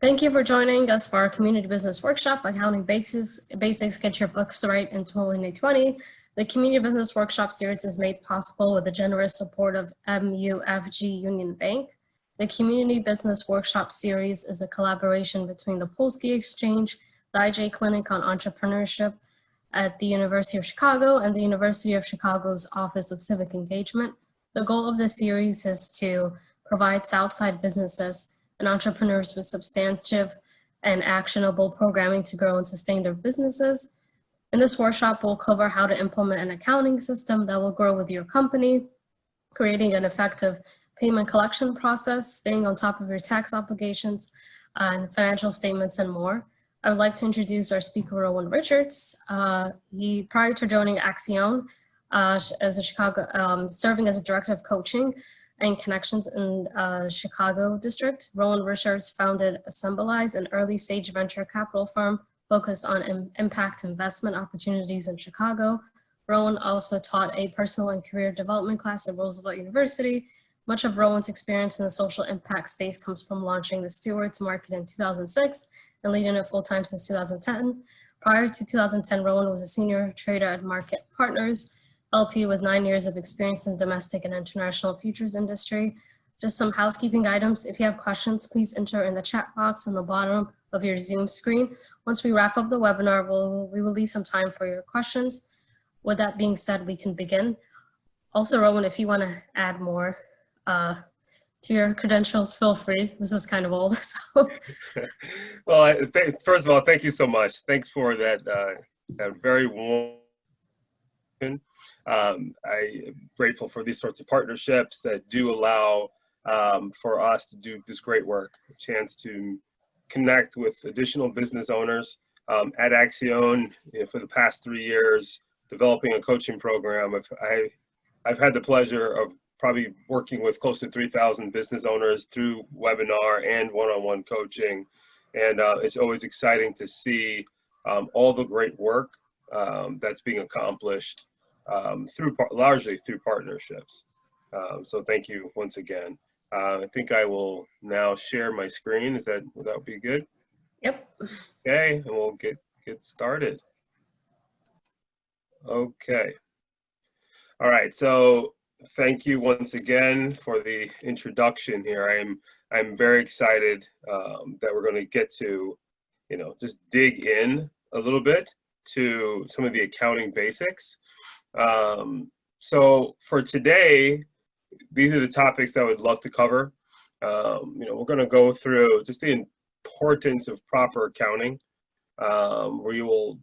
Thank you for joining us for our community business workshop, Accounting Basics, Get Your Books Right in 2020. The community business workshop series is made possible with the generous support of MUFG Union Bank. The community business workshop series is a collaboration between the Polsky Exchange, the IJ Clinic on Entrepreneurship at the University of Chicago, and the University of Chicago's Office of Civic Engagement. The goal of this series is to provide Southside businesses and entrepreneurs with substantive and actionable programming to grow and sustain their businesses. In this workshop, we'll cover how to implement an accounting system that will grow with your company, creating an effective payment collection process, staying on top of your tax obligations and financial statements, and more. I would like to introduce our speaker, Rowan Richards. Prior to joining Accion, serving as a director of coaching and connections in Chicago district, Rowan Richards founded Assemblize, an early stage venture capital firm focused on impact investment opportunities in Chicago. Rowan also taught a personal and career development class at Roosevelt University. Much of Rowan's experience in the social impact space comes from launching the Stewards Market in 2006 and leading it full-time since 2010. Prior to 2010, Rowan was a senior trader at Marquette Partners, LP with 9 years of experience in domestic and international futures industry. Just some housekeeping items. If you have questions, please enter in the chat box on the bottom of your Zoom screen. Once we wrap up the webinar, we will leave some time for your questions. With that being said, we can begin. Also, Rowan, if you want to add more to your credentials, feel free. This is kind of old. So. Well, first of all, thank you so much. Thanks for that, that very warm. I'm grateful for these sorts of partnerships that do allow for us to do this great work, a chance to connect with additional business owners. At Accion, for the past 3 years, developing a coaching program, I've had the pleasure of probably working with close to 3,000 business owners through webinar and one-on-one coaching. And it's always exciting to see all the great work that's being accomplished largely through partnerships. So thank you once again. I think I will now share my screen. Would that be good? Yep. Okay, and we'll get started. Okay. All right, so thank you once again for the introduction here. I'm very excited that we're going to get to, just dig in a little bit to some of the accounting basics. So for today, these are the topics that I would love to cover. We're going to go through just the importance of proper accounting. We will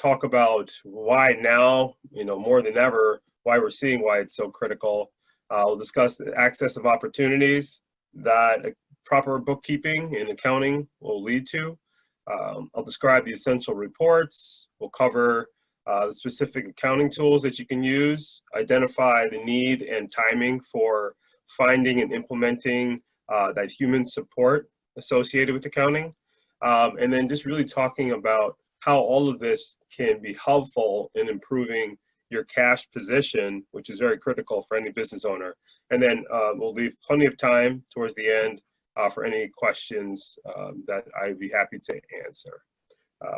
talk about why now, more than ever, why we're seeing why it's so critical. We'll discuss the access of opportunities that proper bookkeeping and accounting will lead to. I'll describe the essential reports. We'll cover the specific accounting tools that you can use, identify the need and timing for finding and implementing that human support associated with accounting, and then just really talking about how all of this can be helpful in improving your cash position, which is very critical for any business owner. And then we'll leave plenty of time towards the end for any questions that I'd be happy to answer.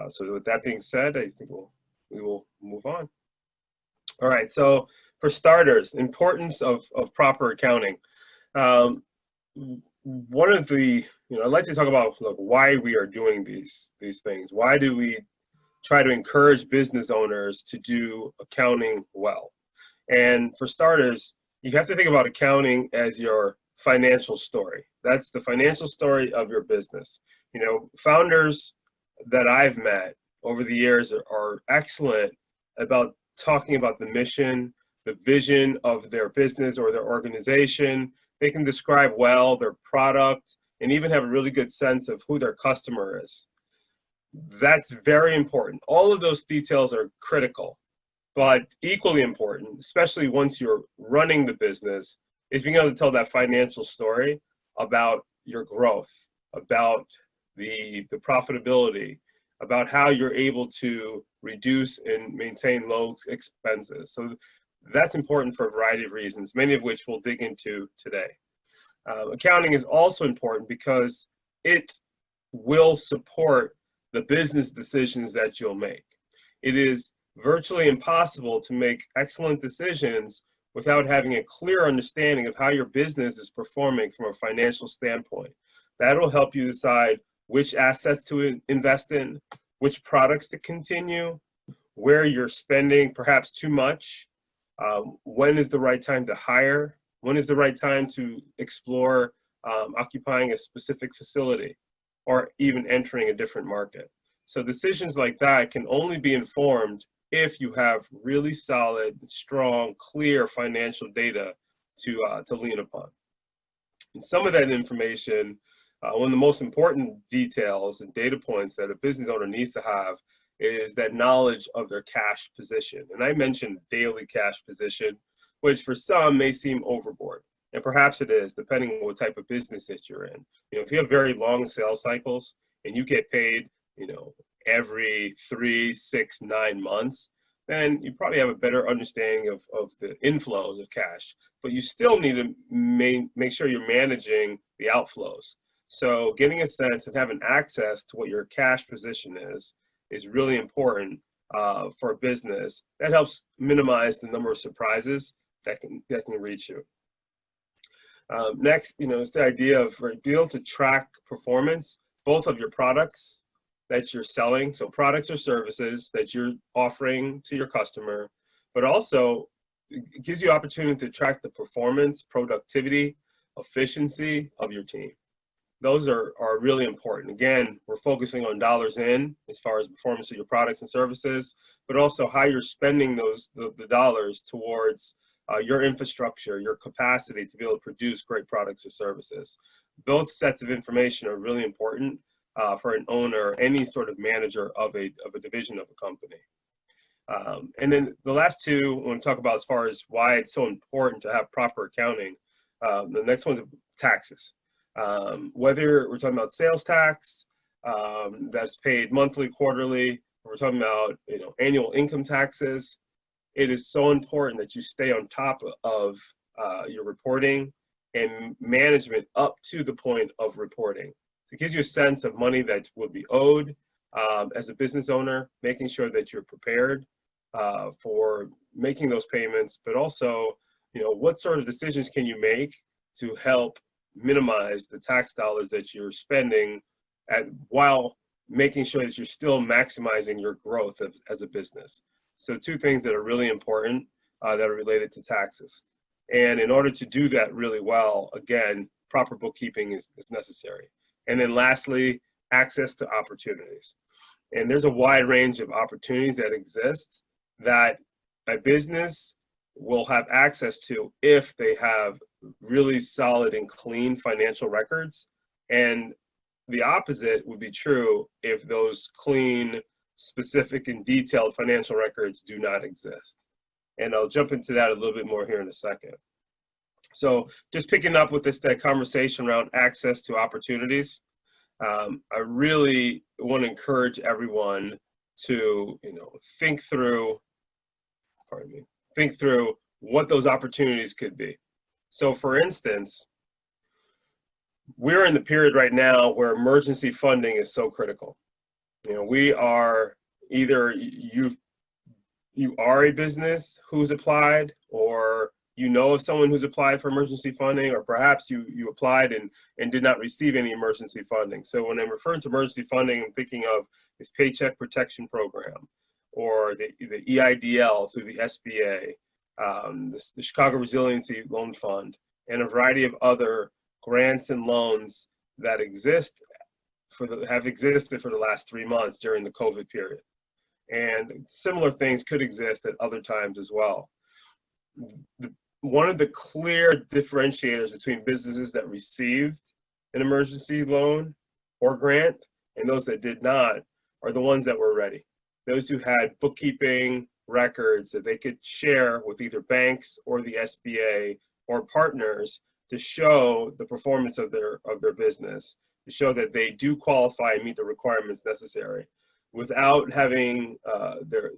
So with that being said, I think we will move on. All right, so for starters, importance of proper accounting. One of the, I'd like to talk about why we are doing these things. Why do we try to encourage business owners to do accounting well? And for starters, you have to think about accounting as your financial story. That's the financial story of your business. Founders that I've met over the years are excellent about talking about the mission, the vision of their business or their organization. They can describe well their product and even have a really good sense of who their customer is. That's very important. All of those details are critical, but equally important, especially once you're running the business, is being able to tell that financial story about your growth, about the profitability, about how you're able to reduce and maintain low expenses. So that's important for a variety of reasons, many of which we'll dig into today. Accounting is also important because it will support the business decisions that you'll make. It is virtually impossible to make excellent decisions without having a clear understanding of how your business is performing from a financial standpoint. That'll help you decide which assets to invest in, which products to continue, where you're spending perhaps too much, when is the right time to hire, when is the right time to explore occupying a specific facility, or even entering a different market. So decisions like that can only be informed if you have really solid, strong, clear financial data to lean upon. And some of that information, one of the most important details and data points that a business owner needs to have is that knowledge of their cash position. And I mentioned daily cash position, which for some may seem overboard. And perhaps it is, depending on what type of business that you're in. If you have very long sales cycles and you get paid, every 3, 6, 9 months, then you probably have a better understanding of the inflows of cash. But you still need to make sure you're managing the outflows. So getting a sense and having access to what your cash position is really important for a business. That helps minimize the number of surprises that can reach you. Next, is the idea of being able to track performance, both of your products that you're selling, so products or services that you're offering to your customer, but also it gives you opportunity to track the performance, productivity, efficiency of your team. Those are really important. Again, we're focusing on dollars in as far as performance of your products and services, but also how you're spending the dollars towards your infrastructure, your capacity to be able to produce great products or services. Both sets of information are really important for an owner, any sort of manager of a division of a company. And then the last two, I want to talk about as far as why it's so important to have proper accounting. The next one's taxes. Whether we're talking about sales tax that's paid monthly, quarterly, or we're talking about annual income taxes, it is so important that you stay on top of your reporting and management up to the point of reporting. So it gives you a sense of money that will be owed as a business owner, making sure that you're prepared for making those payments, but also, what sort of decisions can you make to help minimize the tax dollars that you're spending while making sure that you're still maximizing your growth as a business. So two things that are really important that are related to taxes. And in order to do that really well, again, proper bookkeeping is necessary. And then lastly, access to opportunities. And there's a wide range of opportunities that exist that a business will have access to if they have really solid and clean financial records. And the opposite would be true if those clean, specific, and detailed financial records do not exist. And I'll jump into that a little bit more here in a second. So just picking up with that conversation around access to opportunities, I really want to encourage everyone to think through what those opportunities could be. So for instance, we're in the period right now where emergency funding is so critical. We are either you are a business who's applied, or of someone who's applied for emergency funding, or perhaps you applied and did not receive any emergency funding. So when I'm referring to emergency funding, I'm thinking of this Paycheck Protection Program, or the EIDL through the SBA, the Chicago Resiliency Loan Fund, and a variety of other grants and loans that have existed for the last 3 months during the COVID period. And similar things could exist at other times as well. One of the clear differentiators between businesses that received an emergency loan or grant and those that did not are the ones that were ready. Those who had bookkeeping records that they could share with either banks or the SBA or partners to show the performance of their business, to show that they do qualify and meet the requirements necessary. Without having their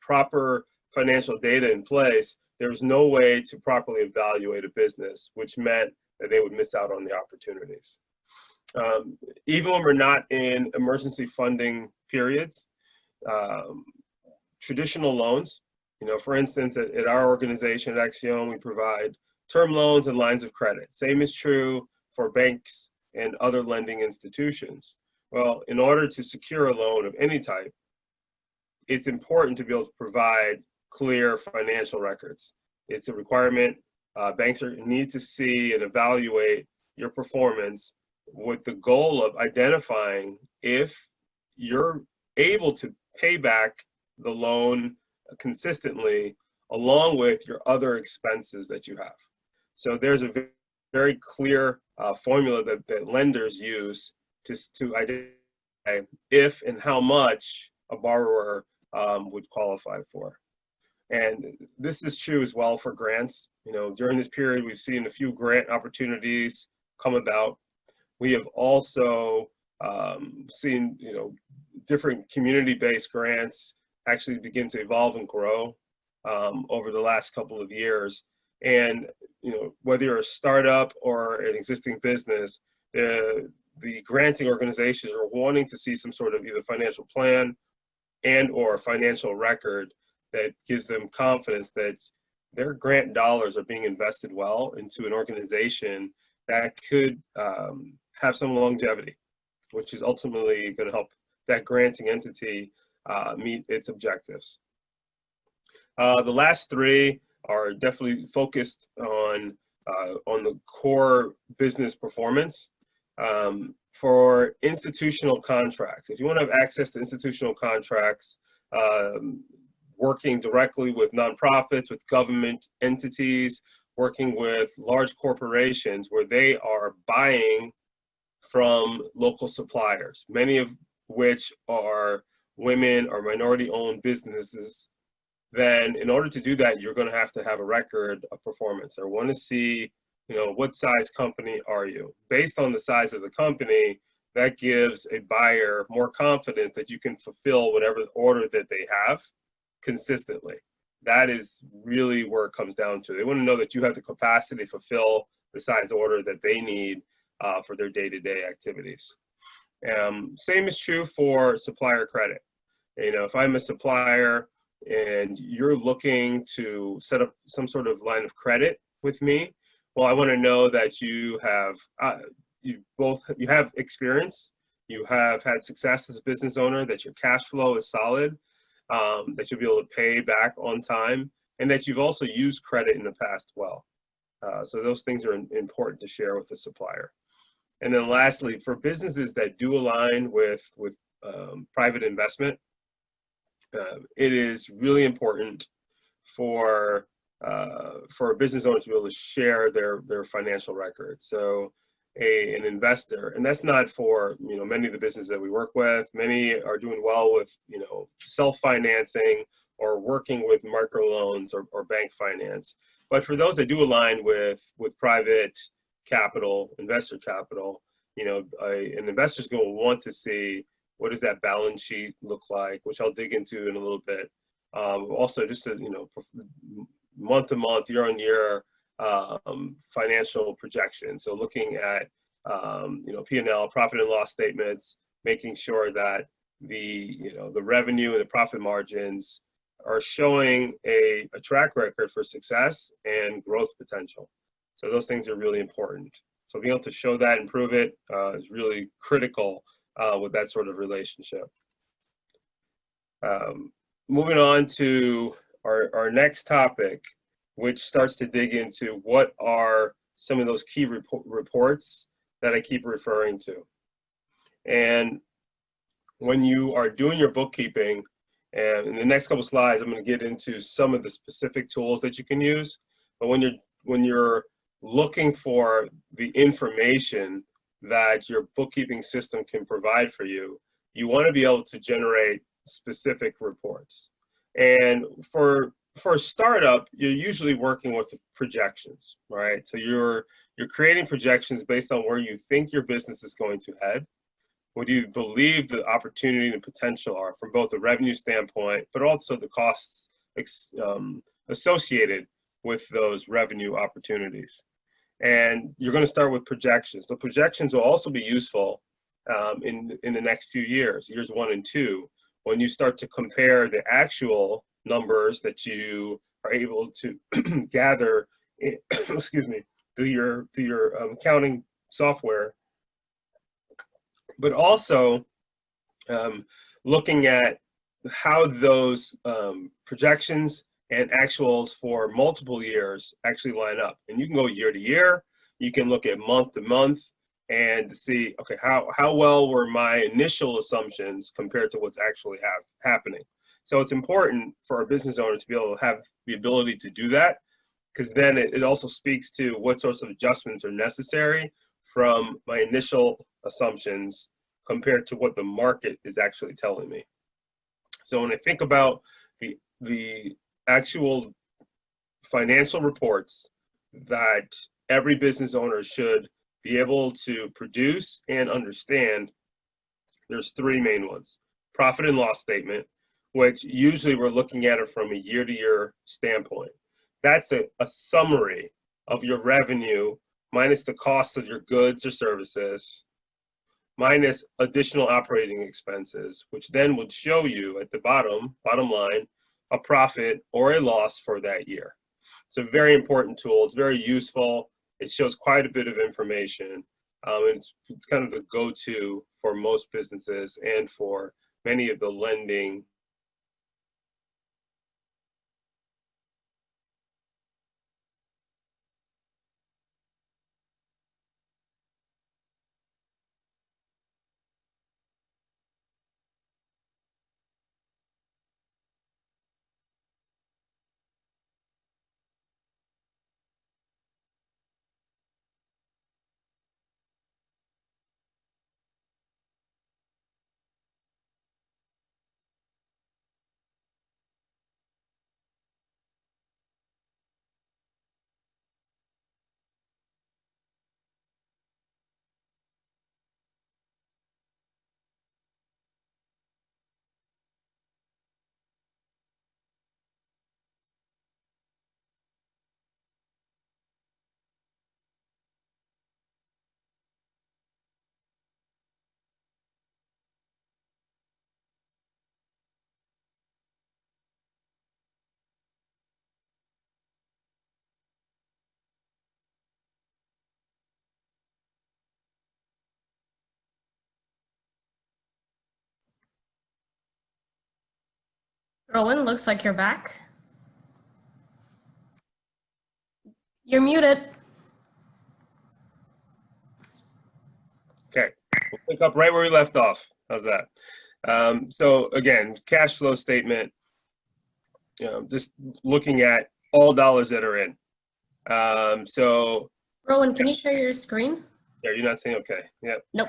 proper financial data in place, there's no way to properly evaluate a business, which meant that they would miss out on the opportunities. Even when we're not in emergency funding periods, um, traditional loans, for instance, at our organization at Accion, we provide term loans and lines of credit. Same is true for banks and other lending institutions. Well, in order to secure a loan of any type, it's important to be able to provide clear financial records. It's a requirement. Banks need to see and evaluate your performance with the goal of identifying if you're able to pay back the loan consistently along with your other expenses that you have. So there's a very clear formula that lenders use to identify if and how much a borrower would qualify for. And this is true as well for grants. During this period, we've seen a few grant opportunities come about. We have also seen, different community-based grants actually begin to evolve and grow over the last couple of years. And whether you're a startup or an existing business, the granting organizations are wanting to see some sort of either financial plan and or financial record that gives them confidence that their grant dollars are being invested well into an organization that could have some longevity, which is ultimately going to help that granting entity meet its objectives. The last three are definitely focused on the core business performance. For institutional contracts, if you want to have access to institutional contracts, working directly with nonprofits, with government entities, working with large corporations where they are buying from local suppliers, many of which are women or minority-owned businesses, then in order to do that, you're going to have a record of performance. Or want to see, what size company are you? Based on the size of the company, that gives a buyer more confidence that you can fulfill whatever order that they have consistently. That is really where it comes down to. They want to know that you have the capacity to fulfill the size order that they need for their day-to-day activities. Same is true for supplier credit. If I'm a supplier and you're looking to set up some sort of line of credit with me, well, I want to know that you have experience, you have had success as a business owner, that your cash flow is solid, that you'll be able to pay back on time, and that you've also used credit in the past well. So those things are important to share with the supplier. And then lastly, for businesses that do align with private investment, it is really important for a business owner to be able to share their financial records. So an investor, and that's not for many of the businesses that we work with. Many are doing well with self-financing or working with microloans or bank finance. But for those that do align with private capital, investor capital, an investor's going to want to see what does that balance sheet look like, which I'll dig into in a little bit. Also, just month to month, year on year financial projections. So looking at P&L, profit and loss statements, making sure that the revenue and the profit margins are showing a track record for success and growth potential. So those things are really important. So being able to show that and prove it is really critical with that sort of relationship. Moving on to our next topic, which starts to dig into what are some of those key reports that I keep referring to. And when you are doing your bookkeeping, and in the next couple slides, I'm going to get into some of the specific tools that you can use. But when you're looking for the information that your bookkeeping system can provide for you, you want to be able to generate specific reports. And for a startup, you're usually working with projections, right? So you're creating projections based on where you think your business is going to head, what do you believe the opportunity and potential are from both a revenue standpoint, but also the costs associated with those revenue opportunities. And you're going to start with projections. So projections will also be useful in the next few years, years 1 and 2, when you start to compare the actual numbers that you are able to gather, excuse me, through your accounting software, but also looking at how those projections and actuals for multiple years actually line up. And you can go year to year, you can look at month to month, and see, okay, how well were my initial assumptions compared to what's actually happening. So it's important for a business owner to be able to have the ability to do that, because then it also speaks to what sorts of adjustments are necessary from my initial assumptions compared to what the market is actually telling me. So when I think about the actual financial reports that every business owner should be able to produce and understand, there's 3 main ones. Profit and loss statement, which usually we're looking at it from a year-to-year standpoint. That's a summary of your revenue minus the cost of your goods or services, minus additional operating expenses, which then would show you at the bottom line, a profit or a loss for that year. It's a very important tool. It's very useful. It shows quite a bit of information. And it's kind of the go-to for most businesses and for many of the lending. Rowan, looks like you're back. You're muted. Okay, we'll pick up right where we left off. How's that? So again, cash flow statement, just looking at all dollars that are in. So Rowan, can you share your screen? yeah, you're not saying okay. Yep. Nope.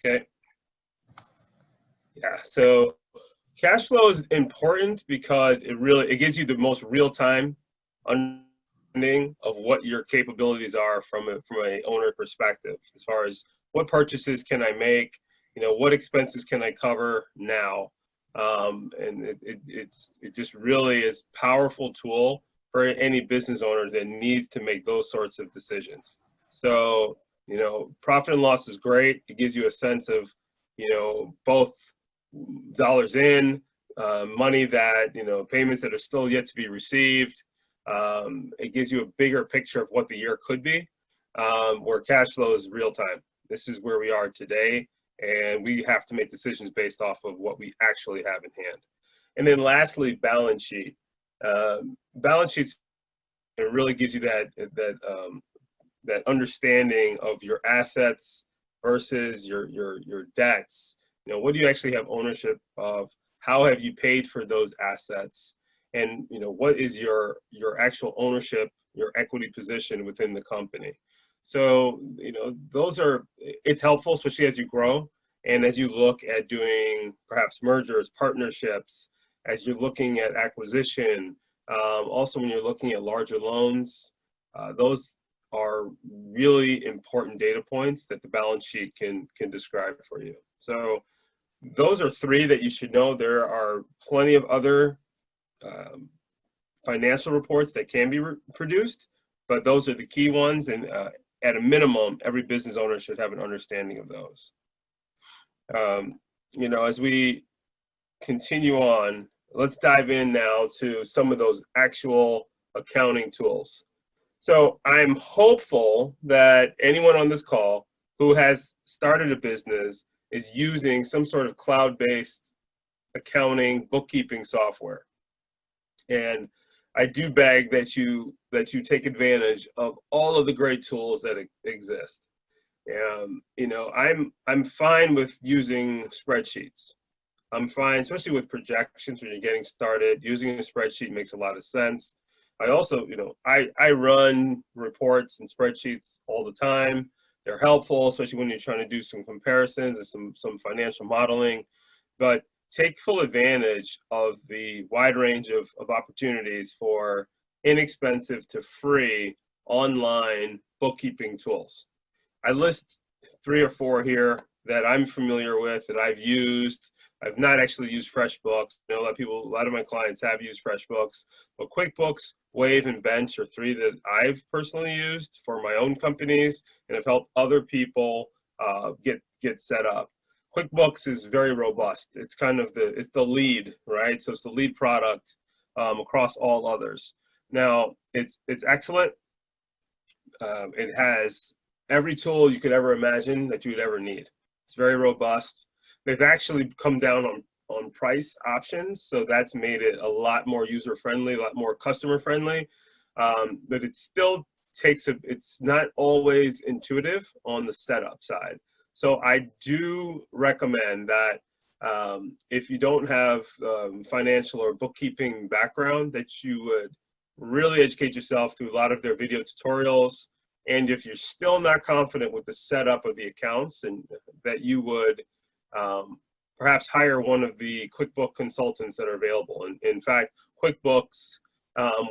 Okay. Yeah, so cash flow is important because it gives you the most real-time understanding of what your capabilities are from a owner perspective, as far as what purchases can I make, what expenses can I cover now, and it just really is a powerful tool for any business owner that needs to make those sorts of decisions. So profit and loss is great. It gives you a sense of both dollars in, money that, payments that are still yet to be received. It gives you a bigger picture of what the year could be, where cash flow is real time. This is where we are today, and we have to make decisions based off of what we actually have in hand. And then lastly, balance sheet. Balance sheets, it really gives you that understanding of your assets versus your debts. What do you actually have ownership of? How have you paid for those assets? And what is your actual ownership, your equity position within the company? So it's helpful, especially as you grow and as you look at doing perhaps mergers, partnerships, as you're looking at acquisition. Also, when you're looking at larger loans, those are really important data points that the balance sheet can describe for you. So those are 3 that you should know. There are plenty of other financial reports that can be produced, but those are the key ones. And at a minimum, every business owner should have an understanding of those. You know, as we continue on, let's dive in now to some of those actual accounting tools. So I'm hopeful that anyone on this call who has started a business is using some sort of cloud-based accounting, bookkeeping software. And I do beg that you take advantage of all of the great tools that exist. You know, I'm fine with using spreadsheets. I'm fine, especially with projections when you're getting started. Using a spreadsheet makes a lot of sense. I also, you know, I run reports and spreadsheets all the time. They're helpful, especially when you're trying to do some comparisons and some financial modeling. But take full advantage of the wide range of opportunities for inexpensive to free online bookkeeping tools. I list 3 or 4 here that I'm familiar with, that I've used. I've not actually used FreshBooks. I know a lot of my clients have used FreshBooks, but QuickBooks, Wave, and Bench are 3 that I've personally used for my own companies and have helped other people get set up. QuickBooks is very robust. It's kind of it's the lead, right? So it's the lead product across all others. Now, it's excellent. It has every tool you could ever imagine that you would ever need. It's very robust. They've actually come down on price options, so that's made it a lot more user-friendly, a lot more customer-friendly. But it still it's not always intuitive on the setup side. So I do recommend that if you don't have financial or bookkeeping background, that you would really educate yourself through a lot of their video tutorials. And if you're still not confident with the setup of the accounts, and that you would perhaps hire one of the QuickBooks consultants that are available. And in fact, QuickBooks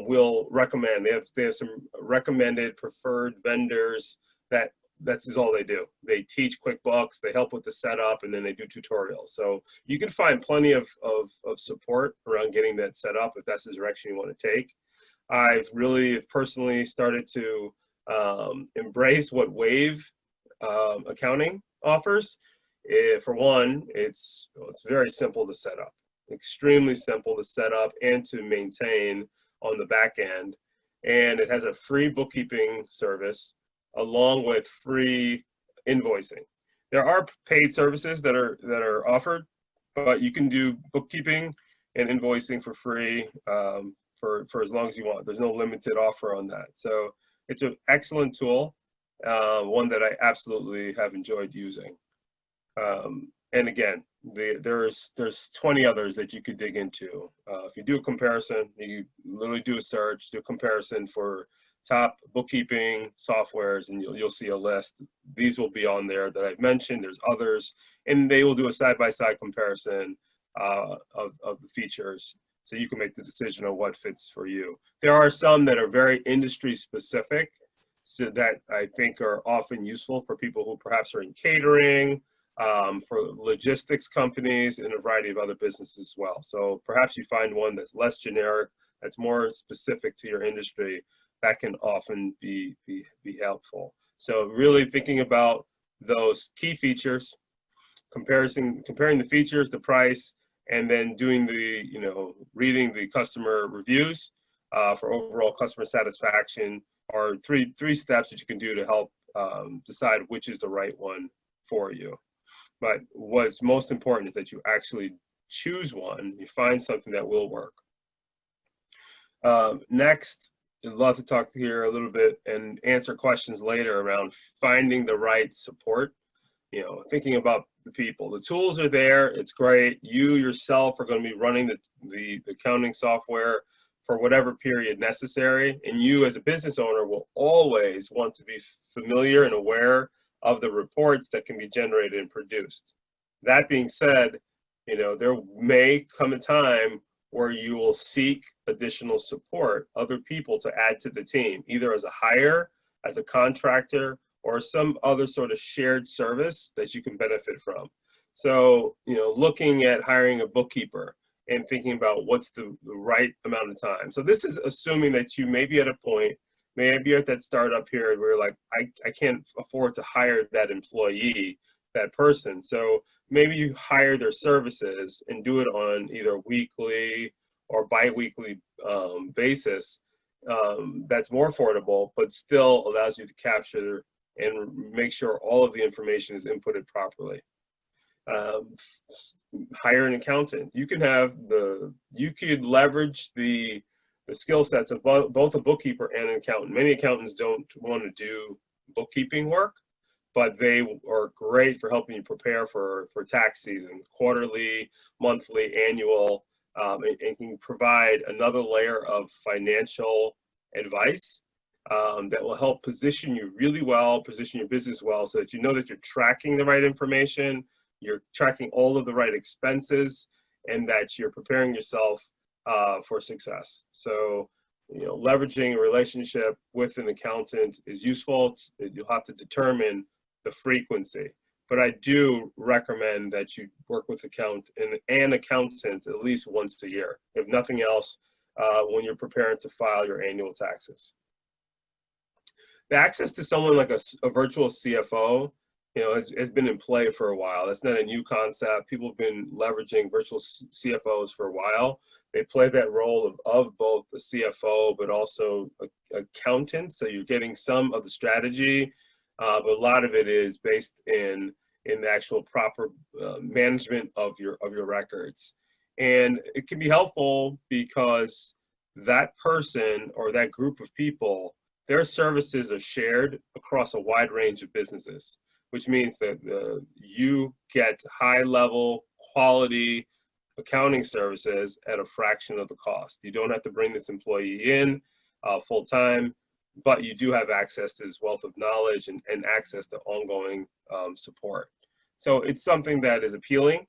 will recommend, they have some recommended preferred vendors that's is all they do. They teach QuickBooks, they help with the setup, and then they do tutorials. So you can find plenty of support around getting that set up if that's the direction you want to take. I've really personally started to embrace what Wave accounting offers. For one, it's very simple to set up, extremely simple to set up and to maintain on the back end. And it has a free bookkeeping service along with free invoicing. There are paid services that are offered, but you can do bookkeeping and invoicing for free for as long as you want. There's no limited offer on that. So it's an excellent tool, one that I absolutely have enjoyed using. And again, there's 20 others that you could dig into. If you do a comparison, you literally do a search, do a comparison for top bookkeeping softwares, and you'll see a list. These will be on there that I've mentioned. There's others, and they will do a side-by-side comparison of the features, so you can make the decision on what fits for you. There are some that are very industry specific, so that I think are often useful for people who perhaps are in catering, for logistics companies, and a variety of other businesses as well. So perhaps you find one that's less generic, that's more specific to your industry. That can often be helpful. So really thinking about those key features, comparing the features, the price, and then doing reading the customer reviews for overall customer satisfaction are three steps that you can do to help decide which is the right one for you. But what's most important is that you actually choose one, you find something that will work. Next, I'd love to talk here a little bit and answer questions later around finding the right support. Thinking about the people. The tools are there, it's great. You yourself are going to be running the accounting software for whatever period necessary. And you as a business owner will always want to be familiar and aware of the reports that can be generated and produced. That being said, there may come a time where you will seek additional support, other people to add to the team, either as a hire, as a contractor, or some other sort of shared service that you can benefit from. So, looking at hiring a bookkeeper and thinking about what's the right amount of time. So this is assuming that you may be at a point, maybe you're at that startup period where you're like, I can't afford to hire that employee, that person. So maybe you hire their services and do it on either weekly or bi-weekly basis. That's more affordable, but still allows you to capture and make sure all of the information is inputted properly. Hire an accountant. You could leverage the skill sets of both a bookkeeper and an accountant. Many accountants don't want to do bookkeeping work, but they are great for helping you prepare for tax season, quarterly, monthly, annual, and can provide another layer of financial advice that will help position you really well, position your business well, so that you know that you're tracking the right information, you're tracking all of the right expenses, and that you're preparing yourself for success. So, leveraging a relationship with an accountant is useful. You'll have to determine the frequency, but I do recommend that you work with an accountant at least once a year, if nothing else, when you're preparing to file your annual taxes. The access to someone like a virtual CFO, has been in play for a while. That's not a new concept. People have been leveraging virtual CFOs for a while. They play that role of both the CFO, but also accountant. So you're getting some of the strategy, but a lot of it is based in the actual proper management of your records. And it can be helpful because that person or that group of people, their services are shared across a wide range of businesses, which means that you get high-level quality accounting services at a fraction of the cost. You don't have to bring this employee in full-time, but you do have access to this wealth of knowledge and access to ongoing support. So it's something that is appealing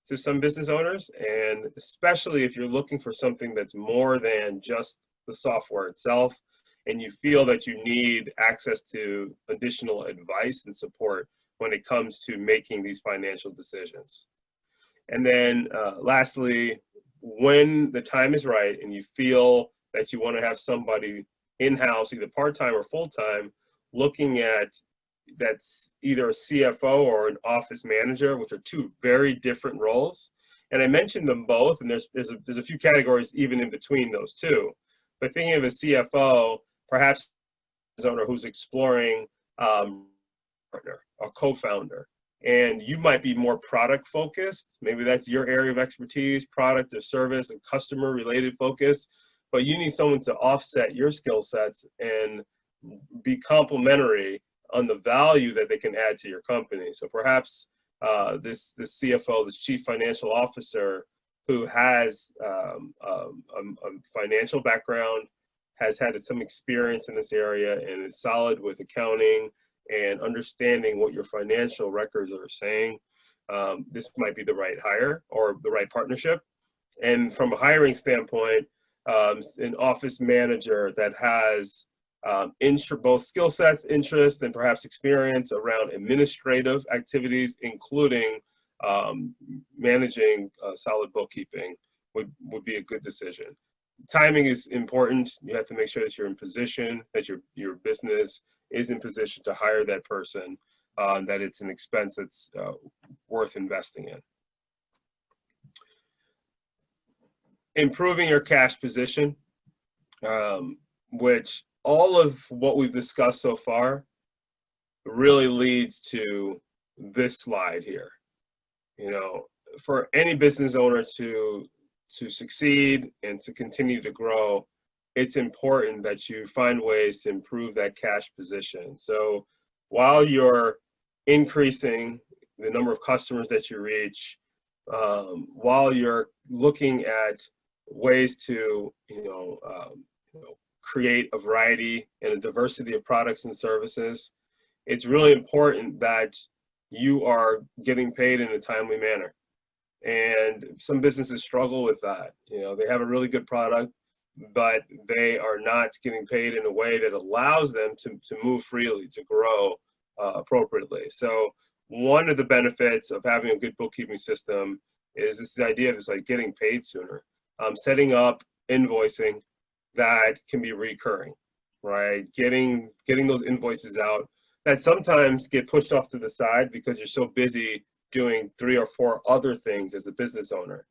to some business owners, and especially if you're looking for something that's more than just the software itself, and you feel that you need access to additional advice and support when it comes to making these financial decisions. And then lastly, when the time is right and you feel that you want to have somebody in-house, either part-time or full-time, looking at that's either a CFO or an office manager, which are two very different roles. And I mentioned them both, and there's a few categories even in between those two. But thinking of a CFO, perhaps an owner who's exploring partner or co-founder, and you might be more product focused. Maybe that's your area of expertise, product or service and customer related focus, but you need someone to offset your skill sets and be complementary on the value that they can add to your company. So perhaps this CFO, this chief financial officer, who has a financial background, has had some experience in this area and is solid with accounting and understanding what your financial records are saying, this might be the right hire or the right partnership. And from a hiring standpoint, an office manager that has both skill sets, interest, and perhaps experience around administrative activities, including managing solid bookkeeping, would be a good decision. Timing is important. You have to make sure that you're in position, that your business is in position to hire that person, that it's an expense that's worth investing in. Improving your cash position, which all of what we've discussed so far really leads to this slide here. For any business owner to succeed and to continue to grow, it's important that you find ways to improve that cash position. So while you're increasing the number of customers that you reach, while you're looking at ways to create a variety and a diversity of products and services, it's really important that you are getting paid in a timely manner. And some businesses struggle with that. They have a really good product, but they are not getting paid in a way that allows them to move freely, to grow appropriately. So one of the benefits of having a good bookkeeping system is this idea of just like getting paid sooner, setting up invoicing that can be recurring, right? Getting those invoices out that sometimes get pushed off to the side because you're so busy doing 3 or 4 other things as a business owner.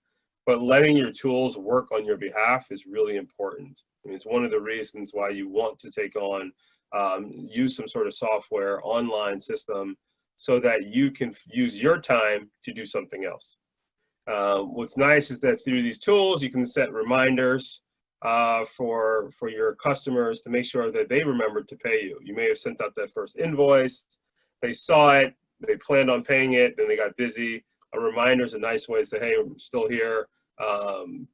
But letting your tools work on your behalf is really important. I mean, it's one of the reasons why you want to take on, use some sort of software, online system, so that you can use your time to do something else. What's nice is that through these tools, you can set reminders for your customers to make sure that they remember to pay you. You may have sent out that first invoice, they saw it, they planned on paying it, then they got busy. A reminder is a nice way to say, hey, we're still here.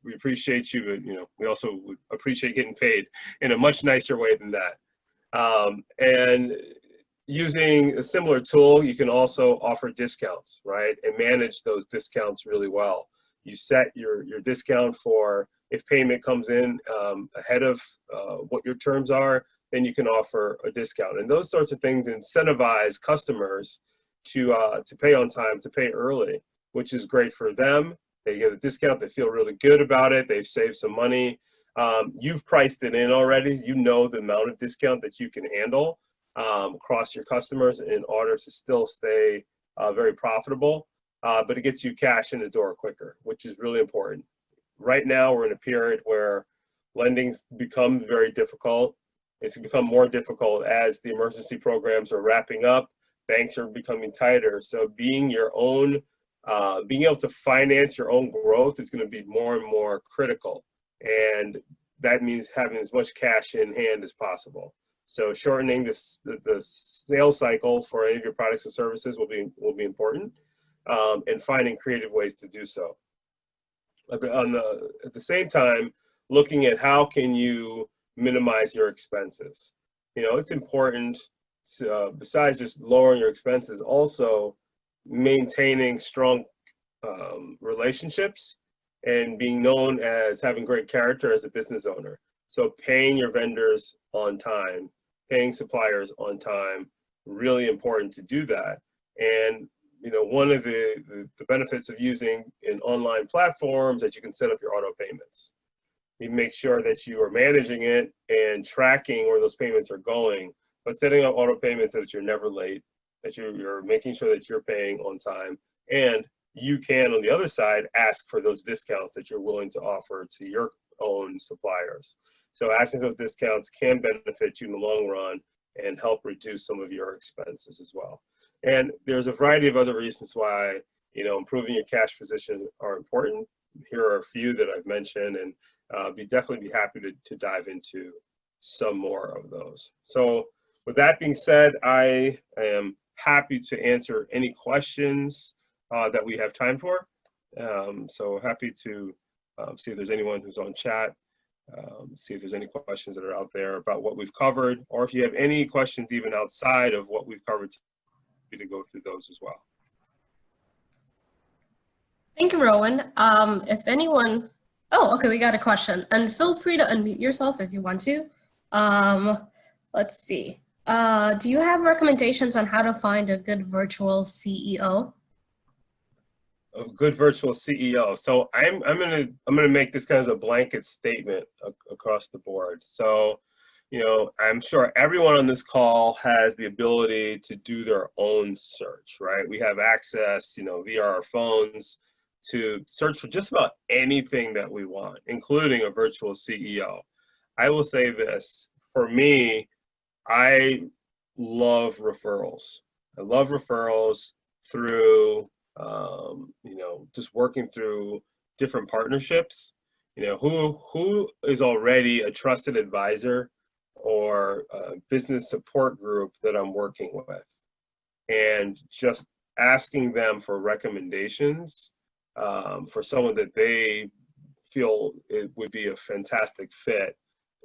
We appreciate you, but we also would appreciate getting paid in a much nicer way than that. And using a similar tool, you can also offer discounts, right? And manage those discounts really well. You set your discount for if payment comes in ahead of what your terms are, then you can offer a discount. And those sorts of things incentivize customers to pay on time, to pay early, which is great for them. They get a discount, they feel really good about it, they've saved some money. You've priced it in already. You know the amount of discount that you can handle across your customers in order to still stay very profitable, but it gets you cash in the door quicker, which is really important. Right now, we're in a period where lending's become very difficult. It's become more difficult as the emergency programs are wrapping up. Banks are becoming tighter. So being your own, being able to finance your own growth is going to be more and more critical. And that means having as much cash in hand as possible. So shortening the sales cycle for any of your products and services will be important, and finding creative ways to do so. At the same time, looking at how can you minimize your expenses. It's important to, besides just lowering your expenses, also maintaining strong relationships and being known as having great character as a business owner. So paying your vendors on time, paying suppliers on time, really important to do that. And one of the benefits of using an online platforms that you can set up your auto payments. You make sure that you are managing it and tracking where those payments are going, but setting up auto payments so that you're never late, that you're making sure that you're paying on time, and you can, on the other side, ask for those discounts that you're willing to offer to your own suppliers. So asking those discounts can benefit you in the long run and help reduce some of your expenses as well. And there's a variety of other reasons why, improving your cash position are important. Here are a few that I've mentioned, and definitely be happy to dive into some more of those. So with that being said, I am happy to answer any questions that we have time for. So happy to see if there's anyone who's on chat, see if there's any questions that are out there about what we've covered, or if you have any questions even outside of what we've covered, to go through those as well. Thank you, Rowan. If anyone, okay, we got a question, and feel free to unmute yourself if you want to. Let's see. Do you have recommendations on how to find a good virtual CEO? A good virtual CEO. So I'm gonna make this kind of a blanket statement across the board. So, I'm sure everyone on this call has the ability to do their own search, right? We have access, via our phones to search for just about anything that we want, including a virtual CEO. I will say this, for me, I love referrals. I love referrals through, just working through different partnerships. Who is already a trusted advisor or a business support group that I'm working with, and just asking them for recommendations for someone that they feel it would be a fantastic fit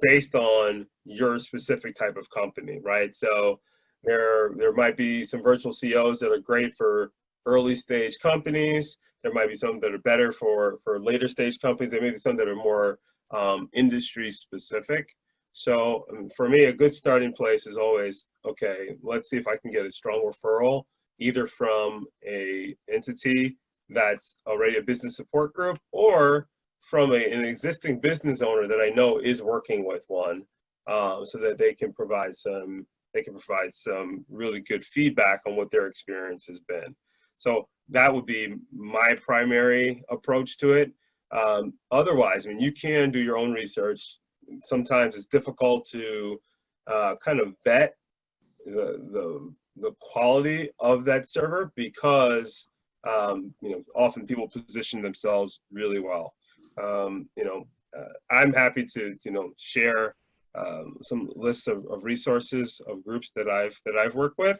based on your specific type of company, right? So there might be some virtual CEOs that are great for early stage companies. There might be some that are better for later stage companies. There may be some that are more industry specific. So for me, a good starting place is always, okay, let's see if I can get a strong referral, either from a entity that's already a business support group, or from an existing business owner that I know is working with one, so that they can provide some really good feedback on what their experience has been. So that would be my primary approach to it. Otherwise, I mean, you can do your own research. Sometimes it's difficult to kind of vet the quality of that server, because often people position themselves really well. I'm happy to share some lists of resources of groups that I've worked with.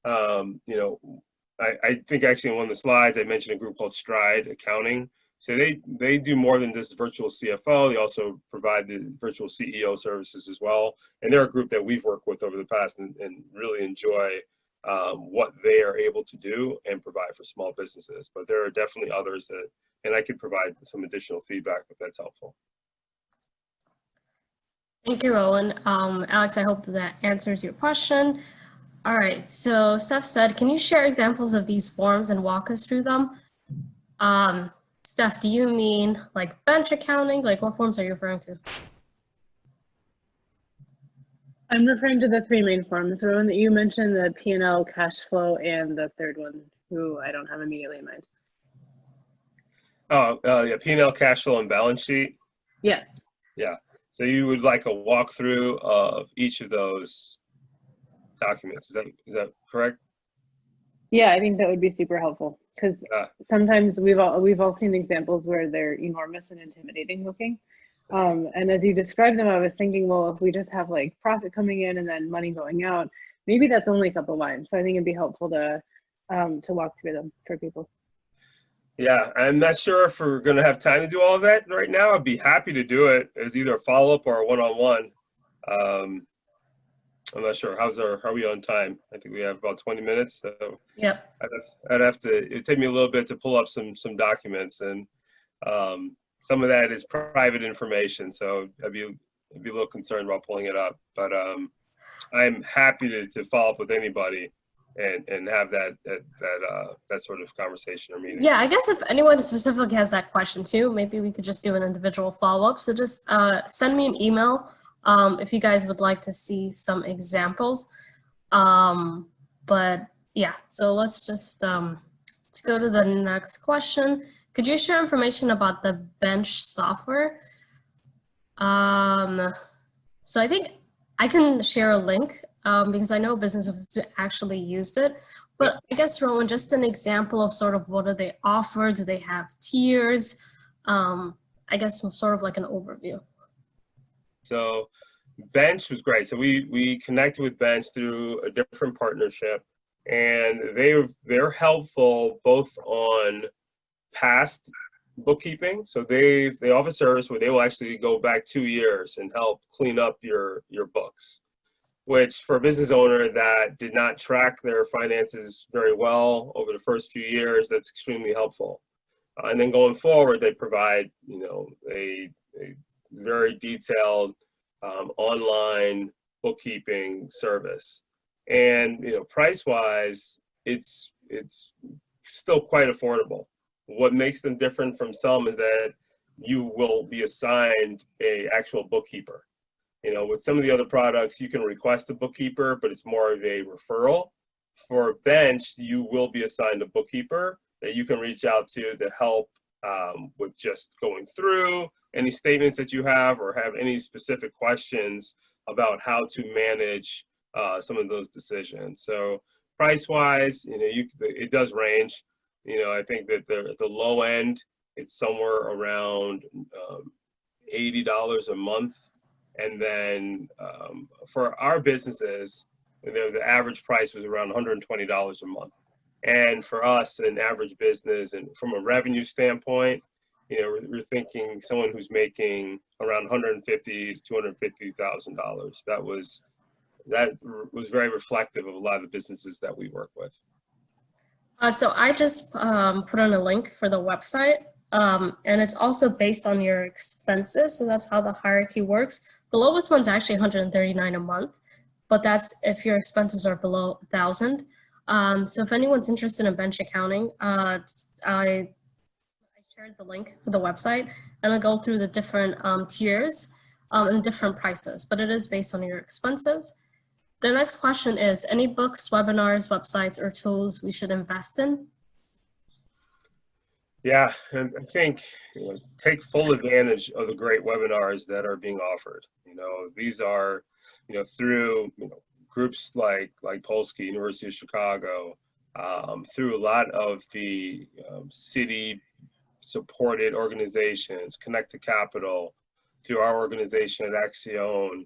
I think actually in one of the slides I mentioned a group called Stride Accounting. So they do more than just virtual CFO. They also provide the virtual CEO services as well. And they're a group that we've worked with over the past and really enjoy what they are able to do and provide for small businesses. But there are definitely others that, and I could provide some additional feedback if that's helpful. Thank you, Rowan. Alex, I hope that answers your question. All right, so Steph said, can you share examples of these forms and walk us through them? Steph, do you mean like bench accounting? Like what forms are you referring to? I'm referring to the three main forms. The one that you mentioned, the P&L, cash flow, and the third one, who I don't have immediately in mind. Oh, yeah, P&L, cash flow, and balance sheet? Yes. Yeah, so you would like a walkthrough of each of those documents. Is that correct? Yeah, I think that would be super helpful, because sometimes we've all seen examples where they're enormous and intimidating looking. And as you described them, I was thinking, well, if we just have like profit coming in and then money going out, maybe that's only a couple lines. So I think it'd be helpful to walk through them for people. Yeah, I'm not sure if we're going to have time to do all of that right now. I'd be happy to do it as either a follow-up or a one-on-one. I'm not sure. How are we on time? I think we have about 20 minutes. So yeah, it'd take me a little bit to pull up some documents, and some of that is private information. So I'd be a little concerned about pulling it up, but I'm happy to follow up with anybody and have that sort of conversation or meeting. Yeah, I guess if anyone specifically has that question too, maybe we could just do an individual follow-up. So just send me an email if you guys would like to see some examples. But yeah, so let's just let's go to the next question. Could you share information about the bench software? So I think I can share a link because I know businesses who actually used it. But I guess, Rowan, just an example of sort of what do they offer? Do they have tiers? I guess sort of like an overview. So Bench was great. So we connected with Bench through a different partnership, and they're helpful both on past bookkeeping. So they offer a service where they will actually go back 2 years and help clean up your books, which for a business owner that did not track their finances very well over the first few years, that's extremely helpful. And then going forward, they provide a very detailed online bookkeeping service. And price wise, it's still quite affordable. What makes them different from some is that you will be assigned a actual bookkeeper. With some of the other products, you can request a bookkeeper, but it's more of a referral. For Bench, you will be assigned a bookkeeper that you can reach out to help with just going through any statements that you have or have any specific questions about how to manage some of those decisions. So price-wise, it does range. I think that the low end, it's somewhere around $80 a month. And then for our businesses, the average price was around $120 a month. And for us, an average business, and from a revenue standpoint, we're thinking someone who's making around $150,000 to $250,000. That was very reflective of a lot of the businesses that we work with. So I just put on a link for the website, and it's also based on your expenses. So that's how the hierarchy works. The lowest one's actually $139 a month, but that's if your expenses are below 1,000. So if anyone's interested in bench accounting, I shared the link for the website, and I'll go through the different tiers and different prices, but it is based on your expenses. The next question is, any books, webinars, websites, or tools we should invest in? Yeah, and I think take full advantage of the great webinars that are being offered. These are, through groups like Polsky, University of Chicago, through a lot of the city-supported organizations, Connect to Capital, through our organization at Accion,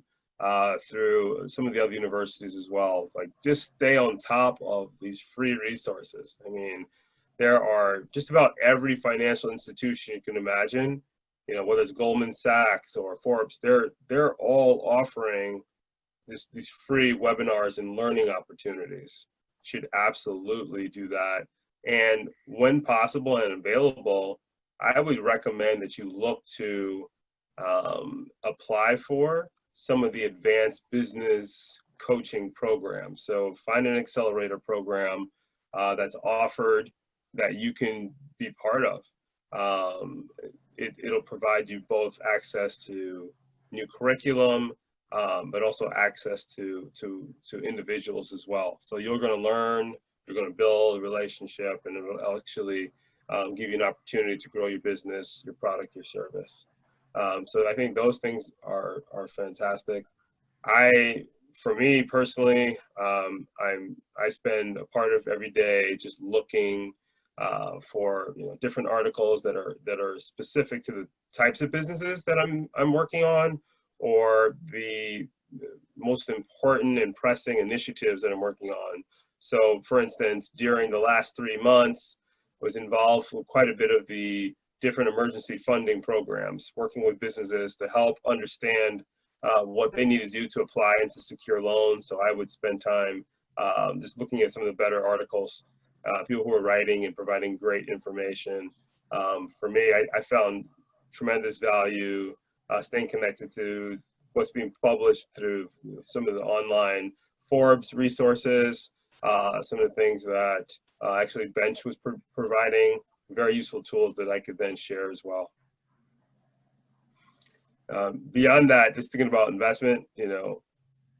through some of the other universities as well. Like, just stay on top of these free resources. I mean, there are just about every financial institution you can imagine, whether it's Goldman Sachs or Forbes, they're all offering these free webinars and learning opportunities. Should absolutely do that. And when possible and available, I would recommend that you look to apply for some of the advanced business coaching programs. So find an accelerator program that's offered that you can be part of. It'll provide you both access to new curriculum, but also access to individuals as well. So you're going to learn, you're going to build a relationship, and it'll actually give you an opportunity to grow your business, your product, your service. So I think those things are fantastic. For me personally, I spend a part of every day just looking for different articles that are specific to the types of businesses that I'm working on, or the most important and pressing initiatives that I'm working on. So, for instance, during the last 3 months, was involved with quite a bit of the different emergency funding programs, working with businesses to help understand what they need to do to apply and to secure loans. So I would spend time just looking at some of the better articles, people who are writing and providing great information. For me, I found tremendous value staying connected to what's being published through some of the online Forbes resources, some of the things that actually Bench was providing, very useful tools that I could then share as well. Beyond that, just thinking about investment,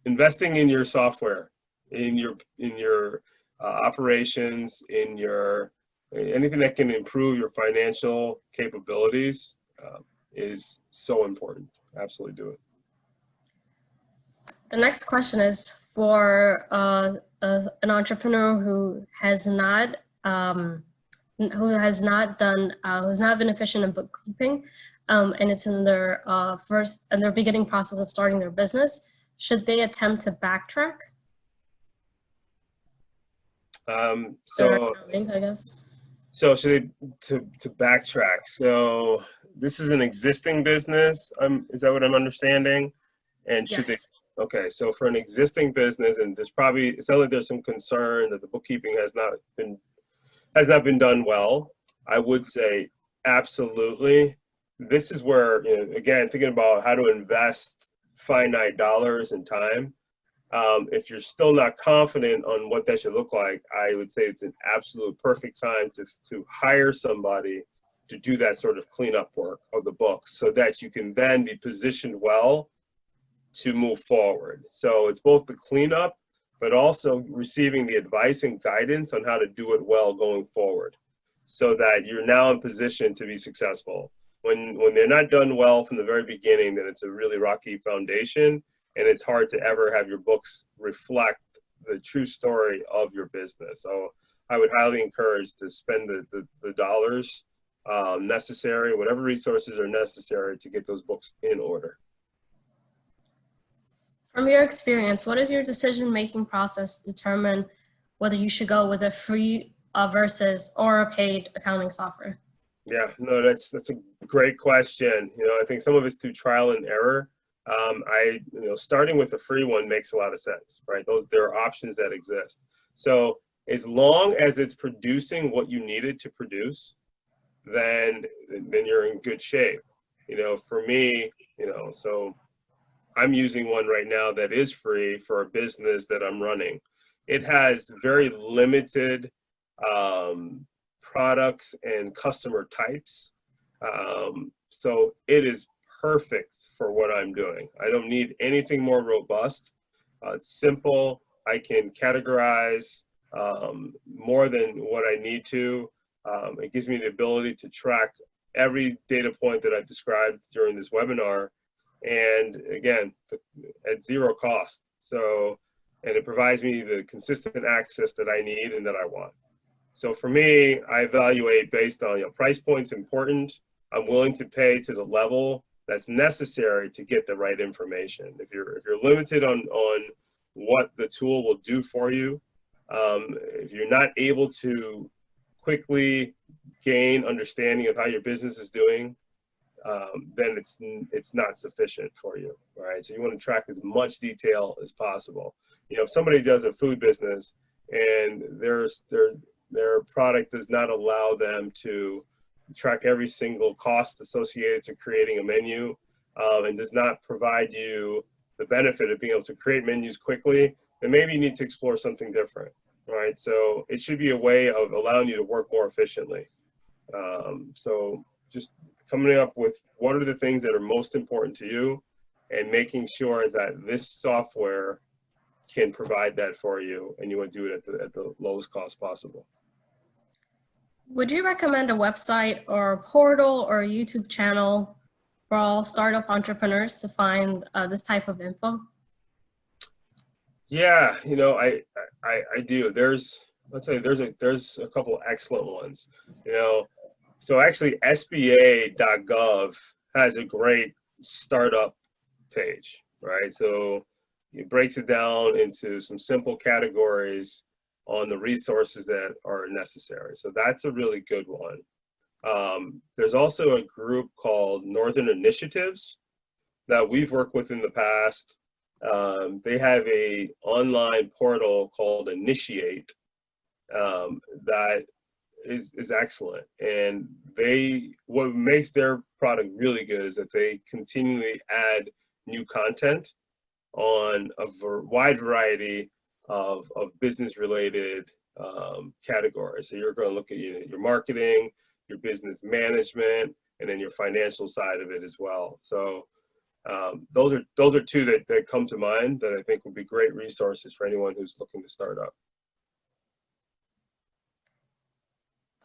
investing in your software, in your operations, in your anything that can improve your financial capabilities is so important. Absolutely do it. The next question is for an entrepreneur who's not been efficient in bookkeeping, and it's in their beginning process of starting their business. Should they attempt to backtrack? Accounting, I guess. So should they to backtrack? So this is an existing business. Is that what I'm understanding? And should Yes. Okay, so for an existing business, and it sounds like there's some concern that the bookkeeping has not been done well. I would say absolutely. This is where, again, thinking about how to invest finite dollars and time. If you're still not confident on what that should look like, I would say it's an absolute perfect time to hire somebody to do that sort of cleanup work of the books, so that you can then be positioned well to move forward. So it's both the cleanup, but also receiving the advice and guidance on how to do it well going forward, so that you're now in position to be successful. When they're not done well from the very beginning, then it's a really rocky foundation, and it's hard to ever have your books reflect the true story of your business. So I would highly encourage to spend the dollars necessary, whatever resources are necessary to get those books in order. From your experience, what is your decision-making process to determine whether you should go with a free versus or a paid accounting software? Yeah, no, that's a great question. I think some of it's through trial and error. Starting with the free one makes a lot of sense, right? There are options that exist. So as long as it's producing what you need it to produce, then you're in good shape. For me, so I'm using one right now that is free for a business that I'm running. it has very limited products and customer types. So it is perfect for what I'm doing. I don't need anything more robust. It's simple. I can categorize more than what I need to. It gives me the ability to track every data point that I've described during this webinar, and again, at zero cost. So, and it provides me the consistent access that I need and that I want. So for me, I evaluate based on, price point's important. I'm willing to pay to the level that's necessary to get the right information. If you're limited on what the tool will do for you, if you're not able to quickly gain understanding of how your business is doing, then it's not sufficient for you, right? So you want to track as much detail as possible. If somebody does a food business and their product does not allow them to track every single cost associated to creating a menu, and does not provide you the benefit of being able to create menus quickly, then maybe you need to explore something different, right? So it should be a way of allowing you to work more efficiently. So just coming up with what are the things that are most important to you and making sure that this software can provide that for you, and you want to do it at the lowest cost possible. Would you recommend a website or a portal or a YouTube channel for all startup entrepreneurs to find this type of info? Yeah, I do. Let's say there's a couple excellent ones. So actually SBA.gov has a great startup page, right? So it breaks it down into some simple categories on the resources that are necessary. So that's a really good one. There's also a group called Northern Initiatives that we've worked with in the past. They have a online portal called Initiate that is excellent. And what makes their product really good is that they continually add new content on a wide variety of business related categories. So you're going to look at your marketing, your business management, and then your financial side of it as well. So those are two that come to mind that I think would be great resources for anyone who's looking to start up.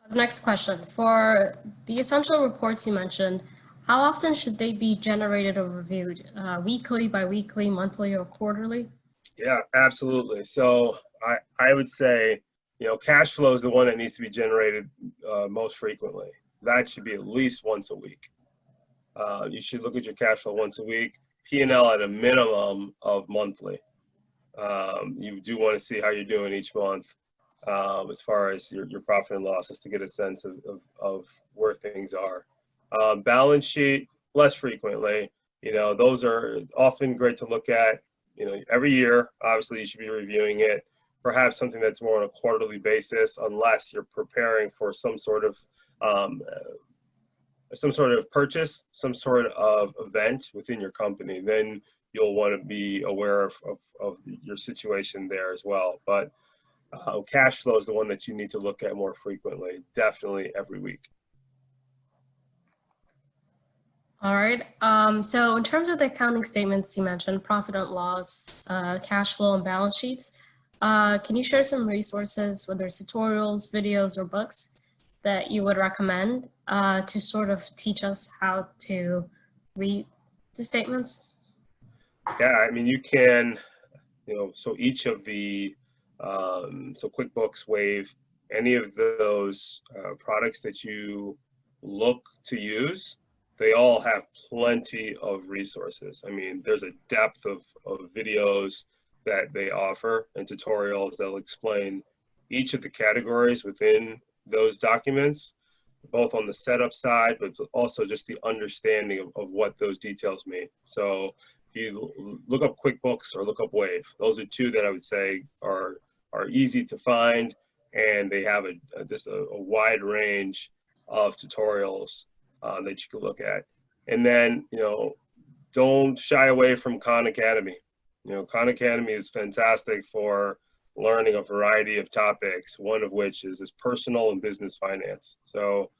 The next question, for the essential reports you mentioned, how often should they be generated or reviewed? Weekly, bi-weekly, monthly, or quarterly? Yeah, absolutely. So I would say, cash flow is the one that needs to be generated most frequently. That should be at least once a week. You should look at your cash flow once a week, P&L at a minimum of monthly. You do want to see how you're doing each month as far as your profit and losses to get a sense of where things are. Balance sheet, less frequently. Those are often great to look at. Every year, obviously you should be reviewing it. Perhaps something that's more on a quarterly basis, unless you're preparing for some sort of purchase, some sort of event within your company. Then you'll want to be aware of your situation there as well. But cash flow is the one that you need to look at more frequently, definitely every week. All right. So in terms of the accounting statements you mentioned, profit and loss, cash flow, and balance sheets, can you share some resources, whether it's tutorials, videos, or books, that you would recommend to sort of teach us how to read the statements? Yeah, I mean, you can, so each of the, so QuickBooks, Wave, any of those products that you look to use, they all have plenty of resources. I mean, there's a depth of videos that they offer and tutorials that'll explain each of the categories within those documents, both on the setup side, but also just the understanding of what those details mean. So if you look up QuickBooks or look up Wave, those are two that I would say are easy to find, and they have just a wide range of tutorials that you can look at. And then, don't shy away from Khan Academy. Khan Academy is fantastic for learning a variety of topics, one of which is personal and business finance. So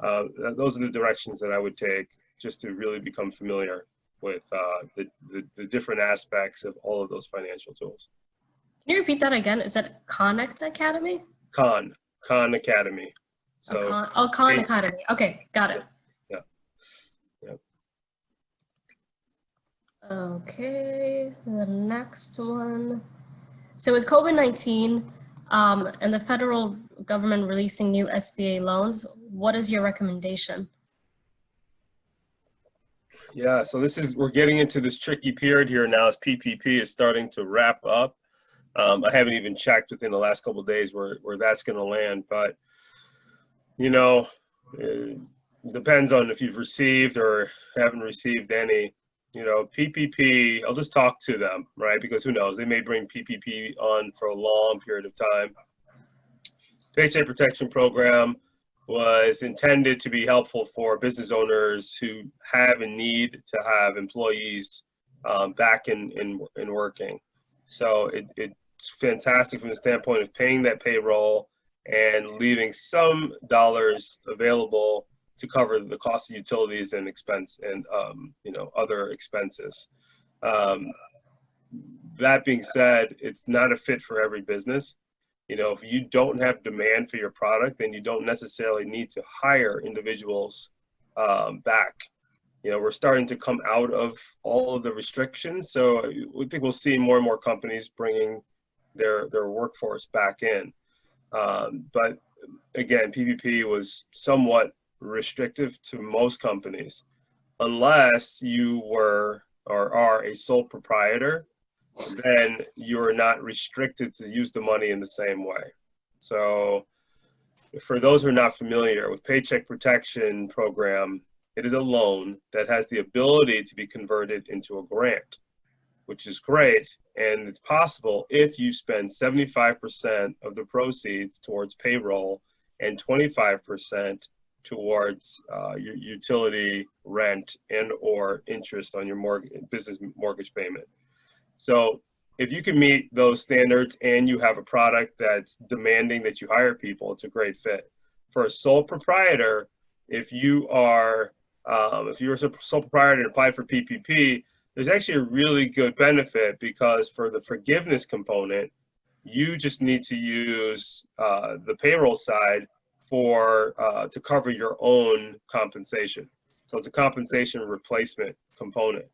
those are the directions that I would take just to really become familiar with the different aspects of all of those financial tools. Can you repeat that again? Is that Connect Academy? Khan Academy. So Khan Academy. Okay, got it. Yeah. Yeah. Okay, the next one. So with COVID-19 and the federal government releasing new SBA loans, what is your recommendation? Yeah, so we're getting into this tricky period here now as PPP is starting to wrap up. I haven't even checked within the last couple of days where that's going to land, but you know, it depends on if you've received or haven't received any. You know, PPP, I'll just talk to them, right? Because who knows, they may bring PPP on for a long period of time. Paycheck Protection Program was intended to be helpful for business owners who have a need to have employees back in working. So it's fantastic from the standpoint of paying that payroll and leaving some dollars available to cover the cost of utilities and expense and other expenses. That being said, it's not a fit for every business. You know, if you don't have demand for your product, then you don't necessarily need to hire individuals back. You know, we're starting to come out of all of the restrictions, so we think we'll see more and more companies bringing their workforce back in. But again, PPP was somewhat restrictive to most companies, unless you were or are a sole proprietor. Then you're not restricted to use the money in the same way. So for those who are not familiar with Paycheck Protection Program, it is a loan that has the ability to be converted into a grant, which is great. And it's possible if you spend 75% of the proceeds towards payroll and 25% towards your utility, rent, and or interest on your business mortgage payment. So if you can meet those standards and you have a product that's demanding that you hire people, it's a great fit. For a sole proprietor, if you're a sole proprietor and apply for PPP, there's actually a really good benefit because for the forgiveness component, you just need to use the payroll side to cover your own compensation. So it's a compensation replacement component,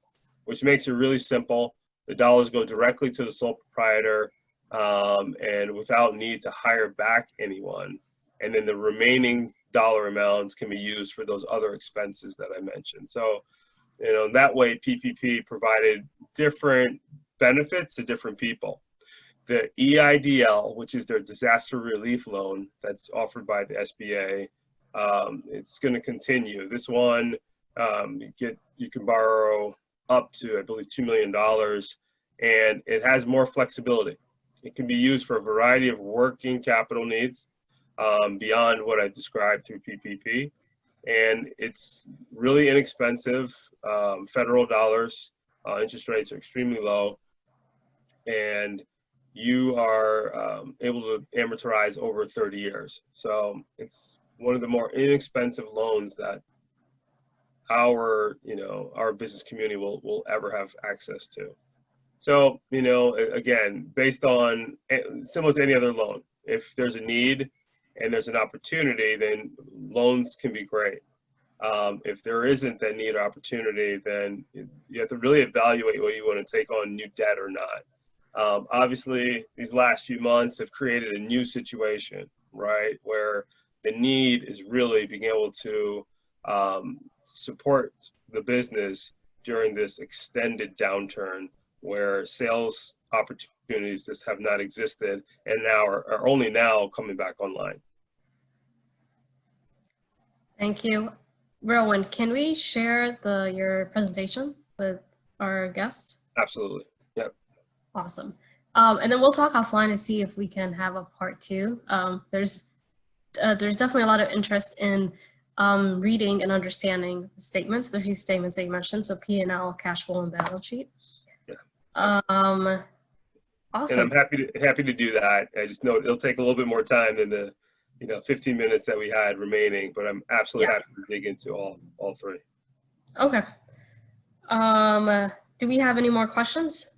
which makes it really simple. The dollars go directly to the sole proprietor and without need to hire back anyone. And then the remaining dollar amounts can be used for those other expenses that I mentioned. So, you know, that way PPP provided different benefits to different people. The EIDL, which is their disaster relief loan that's offered by the SBA, it's going to continue. This one, you can borrow up to, I believe, $2 million, and it has more flexibility. It can be used for a variety of working capital needs beyond what I described through PPP, and it's really inexpensive. Federal dollars, interest rates are extremely low, and you are able to amortize over 30 years. So it's one of the more inexpensive loans that our business community will ever have access to. So, you know, again, based on similar to any other loan, if there's a need and there's an opportunity, then loans can be great. If there isn't that need or opportunity, then you have to really evaluate whether you want to take on new debt or not. Obviously, these last few months have created a new situation, right, where the need is really being able to support the business during this extended downturn where sales opportunities just have not existed and now are only now coming back online. Thank you. Rowan, can we share your presentation with our guests? Absolutely. Yep. Awesome. And then we'll talk offline to see if we can have a part 2. There's definitely a lot of interest in reading and understanding the statements, the few statements that you mentioned, so P&L, cash flow, and balance sheet. Yeah. And I'm Awesome. happy to do that. I just know it'll take a little bit more time than the 15 minutes that we had remaining, but I'm absolutely happy to dig into all three. Okay. Do we have any more questions?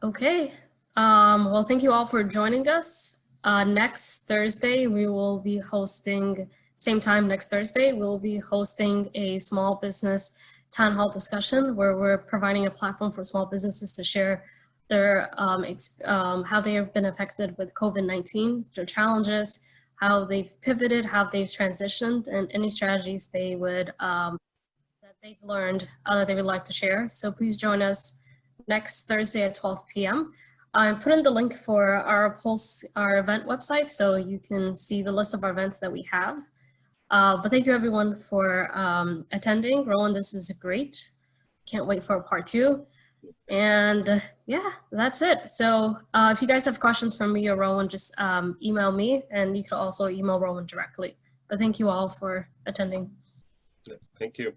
Okay. Well, thank you all for joining us. Next Thursday, we will be hosting, same time next Thursday, we'll be hosting a small business town hall discussion where we're providing a platform for small businesses to share their how they have been affected with COVID-19, their challenges, how they've pivoted, how they've transitioned, and any strategies they would that they've learned that they would like to share. So please join us next Thursday at 12 p.m. I put in the link for our event website so you can see the list of our events that we have. But thank you everyone for attending. Rowan, this is great. Can't wait for part 2. And yeah, that's it. So if you guys have questions for me or Rowan, just email me, and you can also email Rowan directly. But thank you all for attending. Thank you.